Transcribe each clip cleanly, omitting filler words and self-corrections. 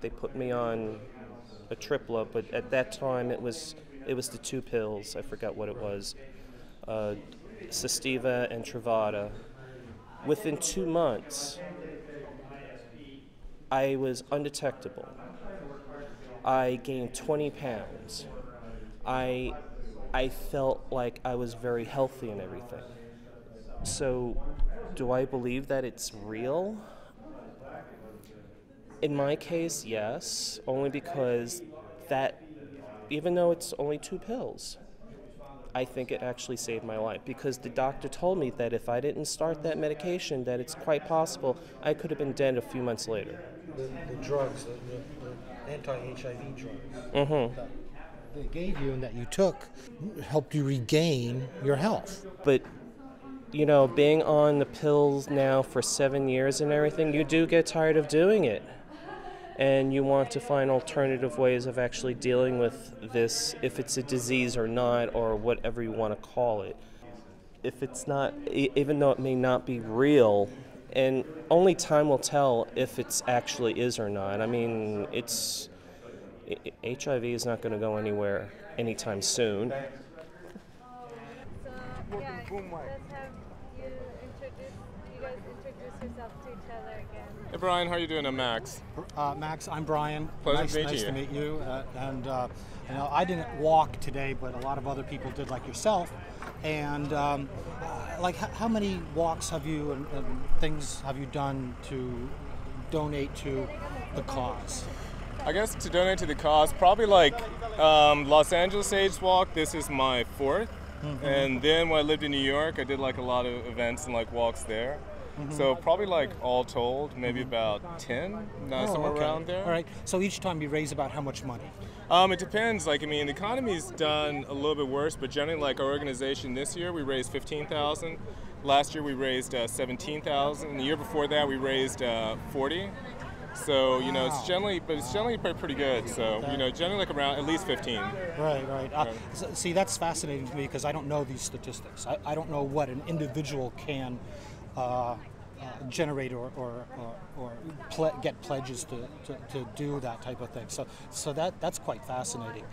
They put me on a tripla, but at that time it was the two pills. I forgot what it was, Sestiva and Truvada. Within 2 months, I was undetectable. I gained 20 pounds. I felt like I was very healthy and everything. So, do I believe that it's real? In my case, yes, only because that, even though it's only two pills, I think it actually saved my life, because the doctor told me that if I didn't start that medication, that it's quite possible I could have been dead a few months later. The drugs, the anti-HIV drugs Mm-hmm. that they gave you and that you took helped you regain your health. But, being on the pills now for 7 years and everything, you do get tired of doing it. And you want to find alternative ways of actually dealing with this, if it's a disease or not, or whatever you want to call it. If it's not, even though it may not be real, and only time will tell if it's actually is or not. I mean, HIV is not going to go anywhere anytime soon. So, yeah, let's have you guys introduce yourself to each other again. Hey Brian, how are you doing? I'm Max. Max, I'm Brian. Pleasure Nice to meet you. I didn't walk today, but a lot of other people did, like yourself. And how many walks have you and things have you done to donate to the cause? I guess to donate to the cause, probably Los Angeles AIDS Walk. This is my fourth. Mm-hmm. And then when I lived in New York, I did a lot of events and walks there. Mm-hmm. So probably all told, maybe about 10, somewhere around there. All right. So each time you raise about how much money? It depends. The economy's done a little bit worse, but generally, our organization this year, we raised $15,000. Last year we raised $17,000. The year before that we raised $40,000. So wow. It's generally pretty good. So generally around at least 15. Right. See, that's fascinating to me because I don't know these statistics. I don't know what an individual can generate or get pledges to do that type of thing. So that's quite fascinating.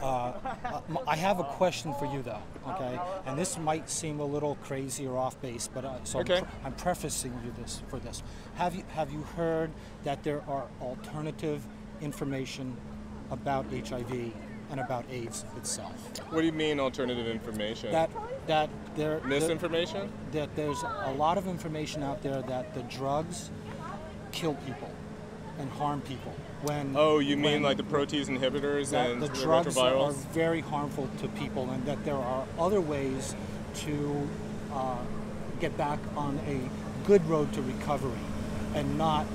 I have a question for you though, okay? And this might seem a little crazy or off base, but okay. I'm prefacing you for this. Have you heard that there are alternative information about HIV and about AIDS itself? What do you mean alternative information? Misinformation? That there's a lot of information out there that the drugs kill people and harm people. You mean the protease inhibitors and the the drugs retrovirals? are very harmful to people, and that there are other ways to get back on a good road to recovery and not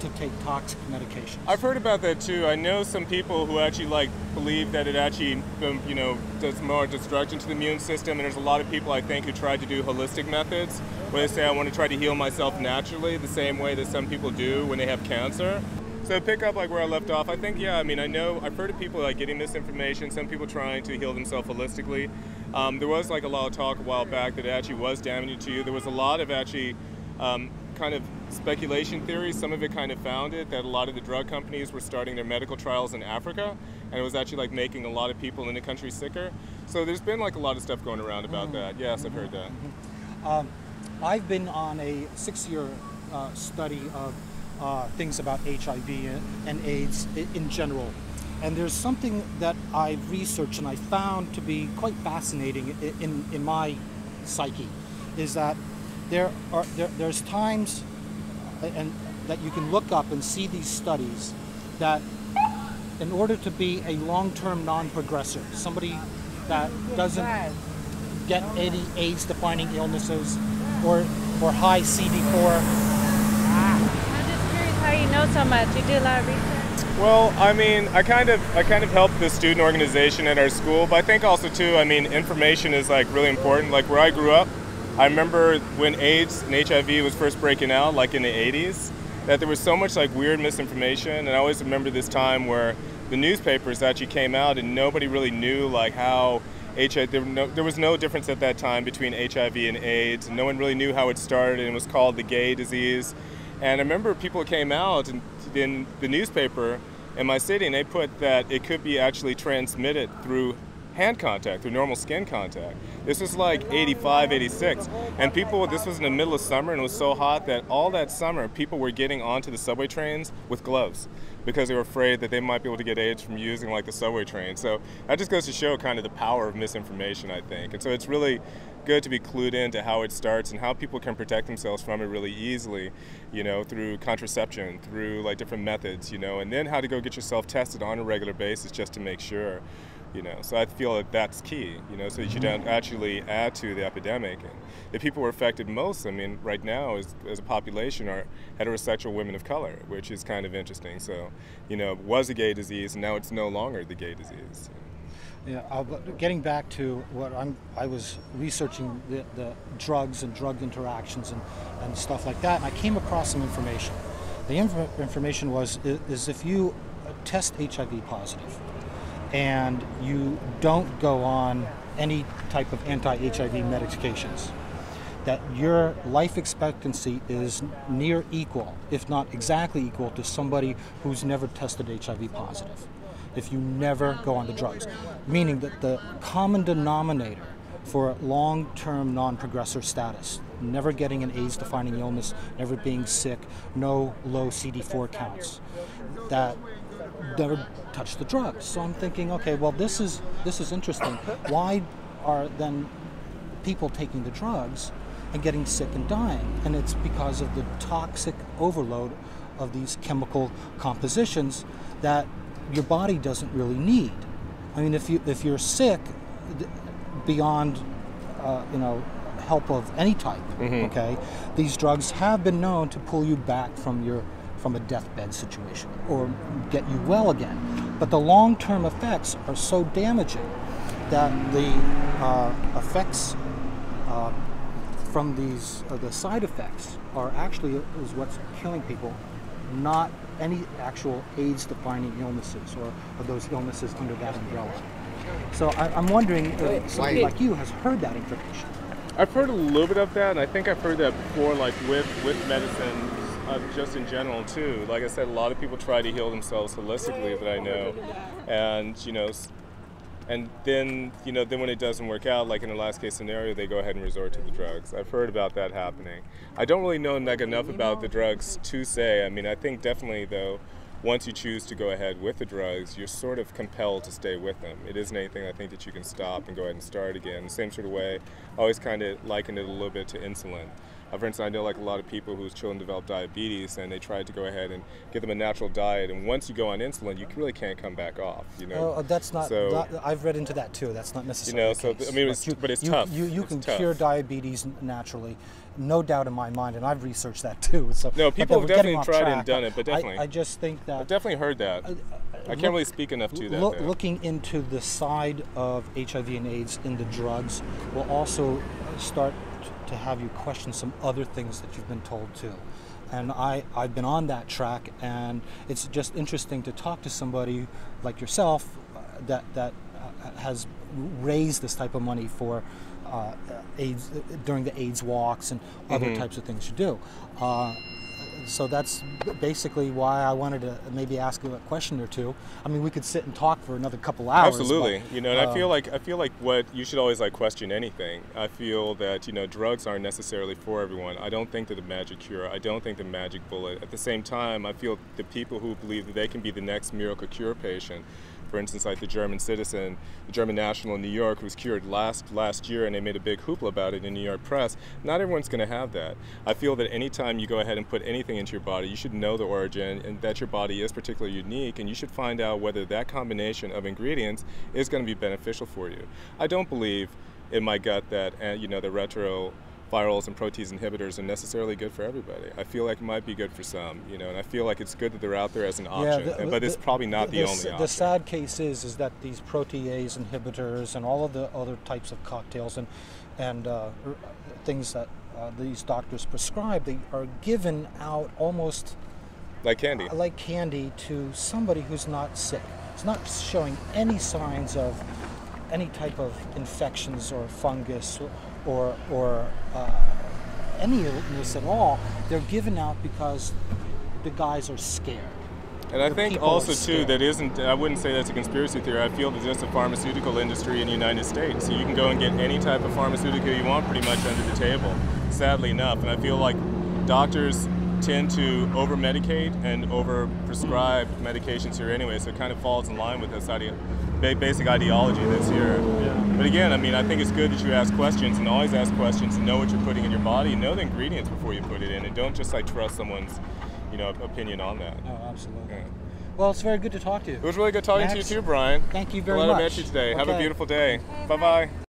to take toxic medications. I've heard about that too. I know some people who actually believe that it actually does more destruction to the immune system, and there's a lot of people I think who try to do holistic methods where they say I want to try to heal myself naturally the same way that some people do when they have cancer. So pick up where I left off, I think, I've heard of people getting this information, some people trying to heal themselves holistically. There was a lot of talk a while back that it actually was damaging to you. There was a lot of actually kind of speculation theories. Some of it kind of founded that a lot of the drug companies were starting their medical trials in Africa, and it was actually making a lot of people in the country sicker. So there's been a lot of stuff going around about that. Yes, I've heard that. I've been on a 6-year study of things about HIV and AIDS in general. And there's something that I've researched and I found to be quite fascinating in my psyche, is that there's times and that you can look up and see these studies that in order to be a long-term non-progressor, somebody that doesn't get any AIDS-defining illnesses or high CD4. I'm just curious how you know so much. You do a lot of research. Well, I kind of help the student organization at our school, but I think also too, information is really important. Where I grew up, I remember when AIDS and HIV was first breaking out, in the 80s, that there was so much weird misinformation, and I always remember this time where the newspapers actually came out and nobody really knew how HIV, there was no difference at that time between HIV and AIDS, and no one really knew how it started, and it was called the gay disease. And I remember people came out and in the newspaper in my city, and they put that it could be actually transmitted through hand contact, through normal skin contact. This was like 85, 86, and people, this was in the middle of summer, and it was so hot that all that summer people were getting onto the subway trains with gloves because they were afraid that they might be able to get AIDS from using like the subway train. So that just goes to show kind of the power of misinformation, I think. And so it's really good to be clued into how it starts and how people can protect themselves from it really easily, you know, through contraception, through like different methods, you know, and then how to go get yourself tested on a regular basis just to make sure. You know, so I feel that that's key, you know, so that you don't actually add to the epidemic. And the people who are affected most, I mean, right now as a population are heterosexual women of color, which is kind of interesting. So, you know, it was a gay disease and now it's no longer the gay disease. Yeah, getting back to what I was researching the drugs and drug interactions and stuff like that, and I came across some information. The information is if you test HIV positive, and you don't go on any type of anti-HIV medications, that your life expectancy is near equal, if not exactly equal, to somebody who's never tested HIV positive, if you never go on the drugs. Meaning that the common denominator for long-term non-progressor status, never getting an AIDS-defining illness, never being sick, no low CD4 counts, that never touch the drugs. So I'm thinking, okay, well, this is interesting. Why are then people taking the drugs and getting sick and dying? And it's because of the toxic overload of these chemical compositions that your body doesn't really need. I mean, if you're sick beyond you know, help of any type, okay, these drugs have been known to pull you back from a deathbed situation or get you well again. But the long-term effects are so damaging that the effects from these, the side effects are actually is what's killing people, not any actual AIDS-defining illnesses or those illnesses under that umbrella. So I'm wondering if somebody like you has heard that information. I've heard a little bit of that, and I think I've heard that before, like with medicine. Just in general too. Like I said, a lot of people try to heal themselves holistically that I know, and you know, and then then when it doesn't work out, like in the last case scenario, they go ahead and resort to the drugs. I've heard about that happening. I don't really know like enough about the drugs to say. I mean, I think definitely though, once you choose to go ahead with the drugs, you're sort of compelled to stay with them. It isn't anything I think that you can stop and go ahead and start again. The same sort of way, I always kind of liken it a little bit to insulin. For instance, I know like a lot of people whose children develop diabetes, and they tried to go ahead and give them a natural diet, and once you go on insulin, you really can't come back off. You know, that's not. So, I've read into that too. That's not necessarily the case. So I mean, but it's tough. You can cure diabetes naturally, no doubt in my mind, and I've researched that too. So no, people have definitely tried and done it, but definitely, I just think that I've definitely heard that. I can't really speak enough to that. Looking into the side of HIV and AIDS in the drugs will also start to have you question some other things that you've been told too. And I've been on that track, and it's just interesting to talk to somebody like yourself that has raised this type of money for AIDS during the AIDS walks and other types of things you do. So that's basically why I wanted to maybe ask you a question or two. I mean, we could sit and talk for another couple hours. Absolutely, but, you know, and I feel like what you should always like question anything. I feel that drugs aren't necessarily for everyone. I don't think that the magic cure. I don't think the magic bullet. At the same time, I feel the people who believe that they can be the next miracle cure patient. For instance, like the German citizen, the German national in New York, who was cured last year, and they made a big hoopla about it in the New York press. Not everyone's going to have that. I feel that anytime you go ahead and put anything into your body, you should know the origin and that your body is particularly unique, and you should find out whether that combination of ingredients is going to be beneficial for you. I don't believe in my gut that the retrovirals and protease inhibitors are necessarily good for everybody. I feel like it might be good for some, and I feel like it's good that they're out there as an option, but it's probably not the only option. The sad case is that these protease inhibitors and all of the other types of cocktails and things that these doctors prescribe, they are given out almost like candy. Like candy to somebody who's not sick. It's not showing any signs of any type of infections or fungus or any illness at all. They're given out because the guys are scared. And I The think people also are too scared. I wouldn't say that's a conspiracy theory. I feel that there's a pharmaceutical industry in the United States. So you can go and get any type of pharmaceutical you want pretty much under the table, sadly enough. And I feel like doctors tend to over-medicate and over-prescribe medications here anyway, so it kind of falls in line with this basic ideology that's here. Yeah. But again, I mean, I think it's good that you ask questions and always ask questions and know what you're putting in your body and know the ingredients before you put it in, and don't just like trust someone's opinion on that. Oh, absolutely. Yeah. Well, it's very good to talk to you. It was really good talking to you Max, too, Brian. Thank you very Glad much. I met you today. Have a Okay. beautiful day. Bye-bye.